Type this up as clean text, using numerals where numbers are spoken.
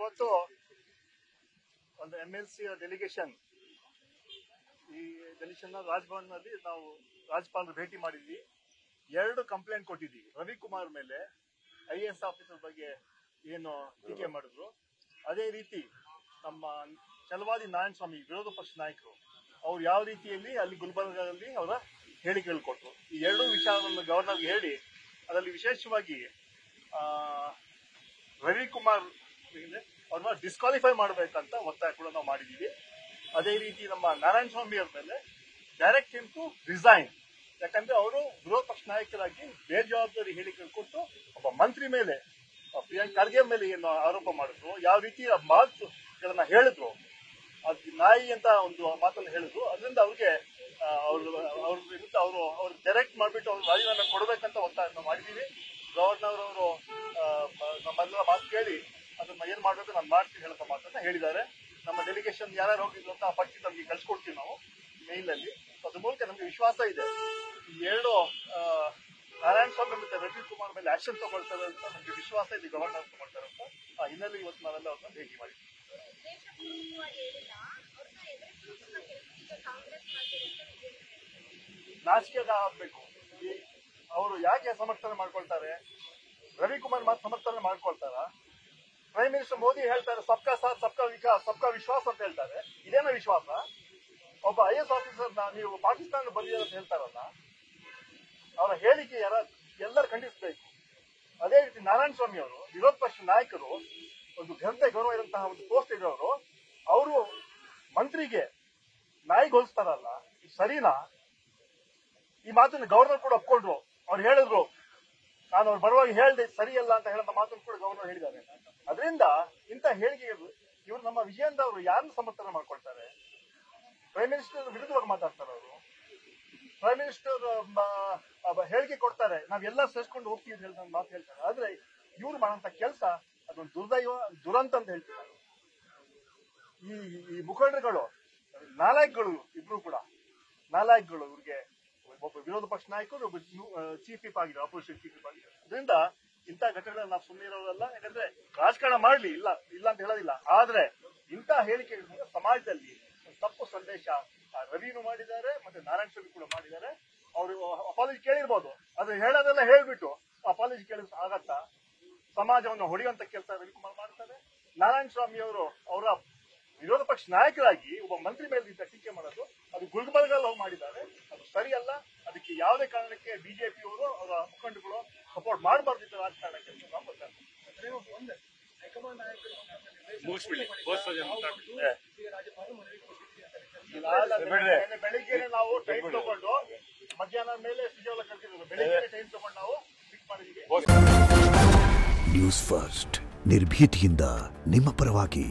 ಇವತ್ತು ಒಂದು MLC delegation ರಾಜಭವನ್ನಲ್ಲಿ ನಾವು ರಾಜ್ಯಪಾಲರು ಭೇಟಿ ಮಾಡಿದ್ವಿ. 2 ಕಂಪ್ಲೇಂಟ್ ಕೊಟ್ಟಿದ್ದೀವಿ. ರವಿಕುಮಾರ್ ಮೇಲೆ IAS ಆಫೀಸರ್ ಬಗ್ಗೆ ಏನು ಟೀಕೆ ಮಾಡಿದ್ರು, ಅದೇ ರೀತಿ ನಮ್ಮ ಛಲವಾದಿ ನಾರಾಯಣಸ್ವಾಮಿ ವಿರೋಧ ಪಕ್ಷ ನಾಯಕರು ಅವ್ರು ಯಾವ ರೀತಿಯಲ್ಲಿ ಅಲ್ಲಿ ಗುಲ್ಬರ್ಗದಲ್ಲಿ ಅವರ ಹೇಳಿಕೆಗಳು ಕೊಟ್ಟರು. ಈ 2 ವಿಚಾರವನ್ನು ಗವರ್ನರ್ಗೆ ಹೇಳಿ ಅದರಲ್ಲಿ ವಿಶೇಷವಾಗಿ ರವಿಕುಮಾರ್ ಅವ್ರನ್ನ ಡಿಸ್ಕ್ವಾಲಿಫೈ ಮಾಡಬೇಕಂತ ಒತ್ತಾಯ ಕೂಡ ನಾವು ಮಾಡಿದ್ದೀವಿ. ಅದೇ ರೀತಿ ನಮ್ಮ ನಾರಾಯಣಸ್ವಾಮಿ ಅವ್ರ ಮೇಲೆ ಡೈರೆಕ್ಟ್ ಹಿಮ್ ಟು ರಿಸೈನ್, ಯಾಕಂದ್ರೆ ಅವರು ವಿರೋಧ ಪಕ್ಷ ನಾಯಕರಾಗಿ ಬೇಜವಾಬ್ದಾರಿ ಹೇಳಿಕೆಗಳು ಕೊಟ್ಟು ಒಬ್ಬ ಮಂತ್ರಿ ಮೇಲೆ ಪ್ರಿಯಾಂಕ್ ಖರ್ಗೆ ಮೇಲೆ ಏನು ಆರೋಪ ಮಾಡಿದ್ರು, ಯಾವ ರೀತಿ ಮಾತುಗಳನ್ನ ಹೇಳಿದ್ರು, ಅದು ನಾಯಿ ಅಂತ ಒಂದು ಮಾತನ್ನು ಹೇಳಿದ್ರು. ಅದರಿಂದ ಅವ್ರಿಗೆ ಅವ್ರ ವಿರುದ್ಧ ಅವ್ರು ಡೈರೆಕ್ಟ್ ಮಾಡಿಬಿಟ್ಟು ಅವ್ರು ರಾಜೀನಾಮೆ ಕೊಡಬೇಕಂತ ಒತ್ತಾಯ ಮಾಡಿದ್ದೀವಿ. ಗವರ್ನರ್ ಅವರು ನಮ್ಮೆಲ್ಲ ಮಾತು ಕೇಳಿ ಅದನ್ನ ಏನ್ ಮಾಡಬೇಕು ನಾನು ಮಾಡ್ತೀನಿ ಹೇಳೋ ಮಾತನ್ನ ಹೇಳಿದ್ದಾರೆ. ನಮ್ಮ ಡೆಲಿಗೇಷನ್ ಯಾರ್ಯಾರು ಹೋಗಿದ್ರು ಅಂತ ಆ ಪಟ್ಟಿ ನಮಗೆ ಕಳ್ಸಿಕೊಡ್ತೀವಿ ನಾವು ಮೇಲ್ ಅಲ್ಲಿ. ಅದ್ರ ಮೂಲಕ ನಮ್ಗೆ ವಿಶ್ವಾಸ ಇದೆ ಈ 2 ನಾರಾಯಣಸ್ವಾಮಿ ಮತ್ತೆ ರವಿಕುಮಾರ್ ಮೇಲೆ ಆಕ್ಷನ್ ತಗೊಳ್ತಾರೆ ಅಂತ ನಮ್ಗೆ ವಿಶ್ವಾಸ ಇದೆ, ಗವರ್ನರ್ ತಗೊಳ್ತಾರೆ ಅಂತ. ಆ ಹಿನ್ನೆಲೆ ಇವತ್ತು ನಾವೆಲ್ಲ ಅವ್ರನ್ನ ಭೇಟಿ ಮಾಡಿದ್ವಿ. ನಾಚಿಕೆ ಆಗಬೇಕು. ಅವರು ಯಾಕೆ ಸಮರ್ಥನೆ ಮಾಡ್ಕೊಳ್ತಾರೆ? ರವಿಕುಮಾರ್ ಮಾತು ಸಮರ್ಥನೆ ಮಾಡ್ಕೊಳ್ತಾರ? ಪ್ರೈಮ್ ಮಿನಿಸ್ಟರ್ ಮೋದಿ ಹೇಳ್ತಾರೆ ಸಬ್ಕಾ ಸಾಥ್ ಸಬ್ಕಾ ವಿಕಾಸ್ ಸಬ್ಕಾ ವಿಶ್ವಾಸ ಅಂತ ಹೇಳ್ತಾರೆ. ಇದೇನ ವಿಶ್ವಾಸ? ಒಬ್ಬ IAS ಆಫೀಸರ್ನ ನೀವು ಪಾಕಿಸ್ತಾನ ಬಂದಿದೆ ಅಂತ ಹೇಳ್ತಾರಲ್ಲ, ಅವರ ಹೇಳಿಕೆ ಎಲ್ಲರೂ ಖಂಡಿಸಬೇಕು. ಅದೇ ರೀತಿ ನಾರಾಯಣಸ್ವಾಮಿ ಅವರು ವಿರೋಧ ಪಕ್ಷ ನಾಯಕರು, ಒಂದು ಘನತೆ ಗೌರವ ಇರುವಂತಹ ಒಂದು ಪೋಸ್ಟ್ ಇರೋರು, ಅವರು ಮಂತ್ರಿಗೆ ನಾಯಿಗೆ ಹೋಲಿಸ್ತಾರಲ್ಲ, ಸರಿನಾ? ಈ ಮಾತನ್ನು ಗವರ್ನರ್ ಕೂಡ ಒಪ್ಕೊಂಡ್ರು. ಅವ್ರು ಹೇಳಿದ್ರು, ನಾನು ಅವ್ರು ಬರುವಾಗ ಹೇಳ್ದೆ ಸರಿಯಲ್ಲ ಅಂತ ಹೇಳೋ ಮಾತನ್ನು ಕೂಡ ಗವರ್ನರ್ ಹೇಳಿದ್ದಾರೆ. ಅದರಿಂದ ಇಂಥ ಹೇಳಿಕೆ ಇವರು ನಮ್ಮ ವಿಜಯೇಂದ್ರ ಅವರು ಯಾರನ್ನು ಸಮರ್ಥನೆ ಮಾಡ್ಕೊಳ್ತಾರೆ? ಪ್ರೈಮ್ ಮಿನಿಸ್ಟರ್ ವಿರುದ್ಧವಾಗಿ ಮಾತಾಡ್ತಾರೆ ಅವರು. ಪ್ರೈಮ್ ಮಿನಿಸ್ಟರ್ ಹೇಳಿಕೆ ಕೊಡ್ತಾರೆ, ನಾವೆಲ್ಲ ಸೇರ್ಸ್ಕೊಂಡು ಹೋಗ್ತೀವಿ ಅಂತ ಹೇಳಿ ಮಾತು ಹೇಳ್ತಾರೆ. ಆದ್ರೆ ಇವ್ರು ಮಾಡೋಂಥ ಕೆಲಸ ಅದೊಂದು ದುರಂತ ಅಂತ ಹೇಳ್ತಿದ್ದಾರೆ. ಈ ಮುಖಂಡರುಗಳು ನಾಲಾಯಕ್ಗಳು, ಇಬ್ರು ಕೂಡ ನಾಲಾಯಕ್ಗಳು. ಇವ್ರಿಗೆ ಒಬ್ಬ ವಿರೋಧ ಪಕ್ಷ ನಾಯಕರು, ಒಬ್ಬ ಚೀಫ್ ವಿಪ್ ಆಗಿರೋ, ಅಪೋಸಿಷನ್ ಚೀಫ್ ವಿಪ್ ಆಗಿರೋ. ಅದರಿಂದ ಇಂಥ ಘಟನೆಗಳನ್ನ ನಾವು ಸುಮ್ಮನೆ ಇರೋದಲ್ಲ. ಯಾಕಂದ್ರೆ ರಾಜಕಾರಣ ಮಾಡ್ಲಿ, ಇಲ್ಲ ಅಂತ ಹೇಳೋದಿಲ್ಲ. ಆದ್ರೆ ಇಂಥ ಹೇಳಿಕೆಗಳಿಂದ ಸಮಾಜದಲ್ಲಿ ತಪ್ಪು ಸಂದೇಶ ರವಿನೂ ಮಾಡಿದ್ದಾರೆ, ಮತ್ತೆ ನಾರಾಯಣಸ್ವಾಮಿ ಕೂಡ ಮಾಡಿದ್ದಾರೆ. ಅವರು ಅಪಾಲಜಿ ಕೇಳಿರ್ಬೋದು, ಆದ್ರೆ ಹೇಳೋದೆಲ್ಲ ಹೇಳ್ಬಿಟ್ಟು ಅಪಾಲಜಿ ಕೇಳಿಸ್ ಆಗತ್ತಾ? ಸಮಾಜವನ್ನು ಹೊಡೆಯುವಂತ ಕೆಲಸ ರವಿಕುಮಾರ್ ಮಾಡ್ತಾರೆ. ನಾರಾಯಣಸ್ವಾಮಿ ಅವರು ಅವರ ವಿರೋಧ ಪಕ್ಷ ನಾಯಕರಾಗಿ ಒಬ್ಬ ಮಂತ್ರಿ ಮೇಲೆ ಟೀಕೆ ಮಾಡೋದು, ಅದು ಗುಲ್ಬರ್ಗಲ್ಲಿ ಹೋಗಿ ಮಾಡಿದ್ದಾರೆ. ಅದು ಸರಿಯಲ್ಲ. ಅದಕ್ಕೆ ಯಾವುದೇ ಕಾರಣಕ್ಕೆ ಬಿಜೆಪಿ ಅವರು ಅವರ ಮುಖಂಡಗಳು ಸಪೋರ್ಟ್ ಮಾಡಬಾರ್ದಿತ್ತು ರಾಜಕಾರಣಕ್ಕೆ. ಬೆಳಿಗ್ಗೆ ನಾವು ಟೈಮ್ ತಗೊಂಡು ಮಧ್ಯಾಹ್ನ ಮೇಲೆ ಸಿಜೋಲ ಕರ್ತಿದ್ರು. ಬೆಳಿಗ್ಗೆ ಟೈಮ್ ತಗೊಂಡು ನಾವು ಫಿಕ್ಸ್ ಮಾಡಿದ್ವಿ. ನ್ಯೂಸ್ ಫಸ್ಟ್, ನಿರ್ಭೀತಿಯಿಂದ ನಿಮ್ಮ ಪರವಾಗಿ.